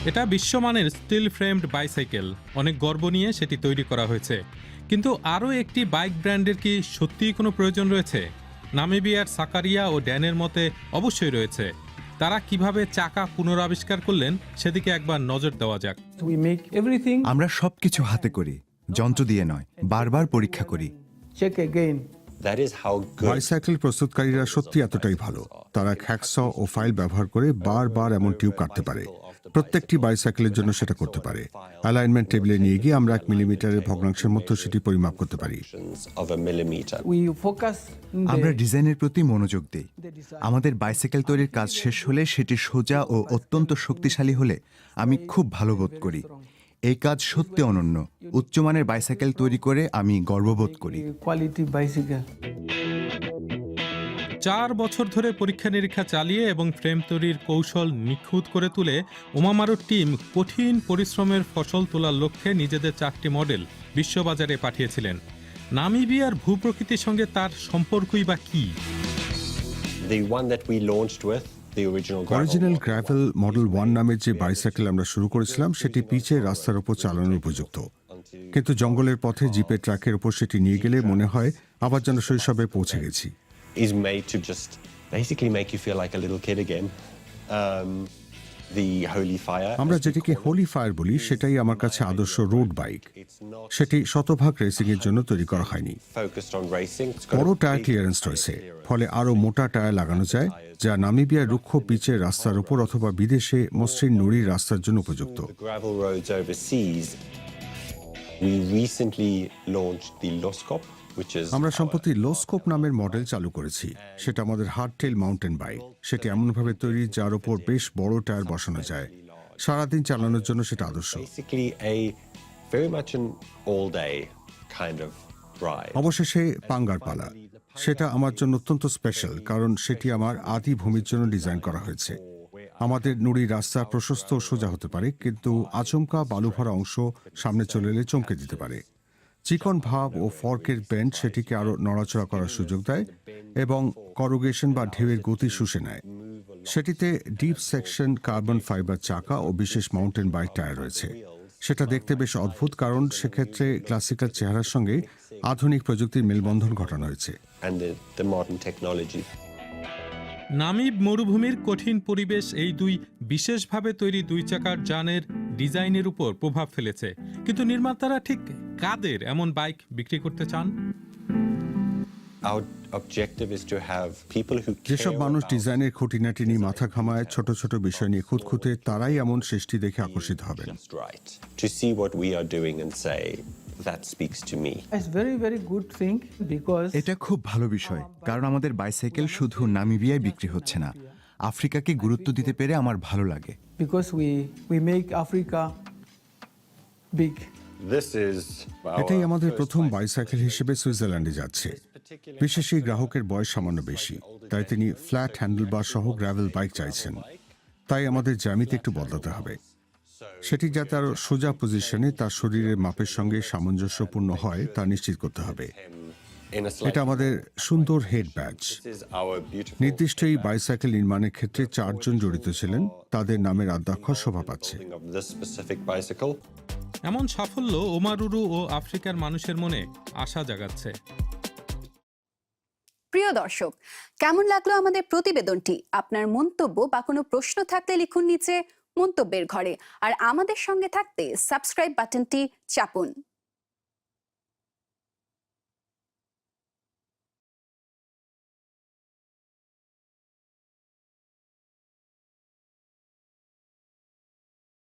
এটা বিশ্বমানের still framed bicycle, অনেক গর্ব নিয়ে সেটি তৈরি করা হয়েছে। কিন্তু আরও একটি বাইক ব্র্যান্ডের কি সত্যিই কোনো প্রয়োজন রয়েছে? নামিবিয়ার সাকারিয়া ও ড্যানের মতে অবশ্যই রয়েছে। তারা কিভাবে চাকা পুনরাবিষ্কার করলেন সেদিকে একবার নজর দেওয়া যাক। আমরা সবকিছু হাতে করি, যন্ত্র দিয়ে নয়, বারবার পরীক্ষা করি। বাইসাইকেল প্রস্তুতকারীরা সত্যি এতটাই ভালো, তারা হ্যাকসঅ ও ফাইল ব্যবহার করে বারবার এমন টিউব কাটতে পারে। প্রত্যেকটি বাইসাইকেলের জন্য সেটা করতে পারে। অ্যালাইনমেন্ট টেবিলে নিয়ে গিয়ে আমরা 1 মিলিমিটারের ভগ্নাংশের মধ্যে সেটি পরিমাপ করতে পারি। আমরা ডিজাইনের প্রতি মনোযোগ দিই। আমাদের বাইসাইকেল তৈরির কাজ শেষ হলে সেটি সোজা ও অত্যন্ত শক্তিশালী হলে আমি খুব ভালো বোধ করি। এই কাজ সত্যি অনন্য। উচ্চমানের বাইসাইকেল তৈরি করে আমি গর্ববোধ করি। 4 বছর ধরে পরীক্ষা নিরীক্ষা চালিয়ে এবং ফ্রেম তৈরির কৌশল নিখুঁত করে তুলে ওমামারুর টিম কঠিন পরিশ্রমের ফসল তোলার লক্ষ্যে নিজেদের 4টি মডেল বিশ্ববাজারে পাঠিয়েছিলেন। নামিবিয়ার ভূপ্রকৃতির সঙ্গে তার সম্পর্কই বা কি? অরিজিনাল গ্র্যাভেল মডেল 1 নামের যে বাইসাইকেল আমরা শুরু করেছিলাম সেটি পিচের রাস্তার উপর চালানোর উপযুক্ত, কিন্তু জঙ্গলের পথে জিপের ট্রাকের উপর সেটি নিয়ে গেলে মনে হয় আবার যেন শৈশবে পৌঁছে গেছি। is made to just basically make you feel like a little kid again. The Holy Fire, আমরা যেটিকে হোলি ফায়ার বলি, সেটাই আমার কাছে আদর্শ রোড বাইক। সেটি শতভাগ রেসিং এর জন্য তৈরি করা হয়নি। focused on racing. বড় টায়ার ক্লিয়ারেন্স রয়েছে, ফলে আরও মোটা টায়ার লাগানো যায়, যা নামিবিয়ার রুক্ষ পিচের রাস্তার উপর অথবা বিদেশে মসৃণ নুড়ির রাস্তার জন্য উপযুক্ত। The gravel roads overseas. We recently launched the Loskop, which is আমরা সম্প্রতি লোস্কোপ নামের মডেল চালু করেছি। সেটা আমাদের হার্ডটেল মাউন্টেন বাইক। সেটি এমনভাবে তৈরি যার উপর বেশ বড় টায়ার বসানো যায়। সারাদিন চালানোর জন্য সেটা আদর্শ। basically a very much an all-day kind of ride. অবশেষে পাঙ্গার পালা। সেটা আমার জন্য অত্যন্ত স্পেশাল, কারণ সেটি আমার আদি ভূমির জন্য ডিজাইন করা হয়েছে। আমাদের নুড়ির রাস্তা প্রশস্ত ও সোজা হতে পারে, কিন্তু আচমকা বালু ভরা অংশ সামনে চলে এলে চমকে দিতে পারে। চিকন ভাব ও ফর্কের বেন্ড সেটিকে আরও নড়াচড়া করার সুযোগ দেয় এবং করুগেশন বা ঢেউয়ের গতি শুষে নেয়। সেটিতে ডিপ সেকশন কার্বন ফাইবার চাকা ও বিশেষ মাউন্টেন বাইক টায়ার রয়েছে। সেটা দেখতে বেশ অদ্ভুত, কারণ সেক্ষেত্রে ক্লাসিক্যাল চেহারার সঙ্গে আধুনিক প্রযুক্তির মেলবন্ধন ঘটানো হয়েছে। And the modern technology. নামিব মরুভূমির কঠিন পরিবেশ এই দুই বিশেষভাবে তৈরি 2 চাকার যানের ডিজাইনের উপর প্রভাব ফেলেছে। কিন্তু নির্মাতারা ঠিক কাদের এমন বাইক বিক্রি করতে চান? Our objective is to have people who যেসব care মানুষ about ডিজাইনের খুঁটিনাটি নিয়ে মাথা ঘামায়, ছোট ছোট বিষয় নিয়ে খুঁতখুঁতে, তারাই এমন সৃষ্টি দেখে আকর্ষিত হবেন। just right, to see what we are doing and say that speaks to me. It's very good thing because এটা খুব ভালো বিষয়, কারণ আমাদের বাইসাইকেল শুধু নামিবিয়ায় বিক্রি হচ্ছে না, আফ্রিকাকে গুরুত্ব দিতে পেরে আমার ভালো লাগে। because we make Africa big. This is এটাই আমাদের প্রথম বাইসাইকেল হিসেবে সুইজারল্যান্ডে যাচ্ছে। বিশেষ এই গ্রাহকের বয়স সামান্য বেশি, তাই তিনি ফ্ল্যাট হ্যান্ডেলবার সহ গ্র্যাভেল বাইক চাইছেন। তাই আমাদের জ্যামিতি একটু বদলাতে হবে। সেটি যাতে আরও সোজা পজিশনে তার শরীরের মাপের সঙ্গে সামঞ্জস্যপূর্ণ হয় তা নিশ্চিত করতে হবে। in a এটা আমাদের সুন্দর head batch. This is our beautiful নির্দিষ্ট এই বাইসাইকেল নির্মাণের ক্ষেত্রে 4 জন জড়িত ছিলেন। তাদের নামের আদ্যাক্ষর শোভা পাচ্ছে। of this specific bicycle. এমন সাফল্য ওমারুরু ও আফ্রিকার মানুষের মনে আশা জাগাচ্ছে। প্রিয় দর্শক, কেমন লাগলো আমাদের প্রতিবেদনটি? আপনার মন্তব্য বা কোনো প্রশ্ন থাকলে লিখুন নিচে মন্তব্যের ঘরে। আর আমাদের সঙ্গে থাকতে সাবস্ক্রাইব বাটনটি চাপুন।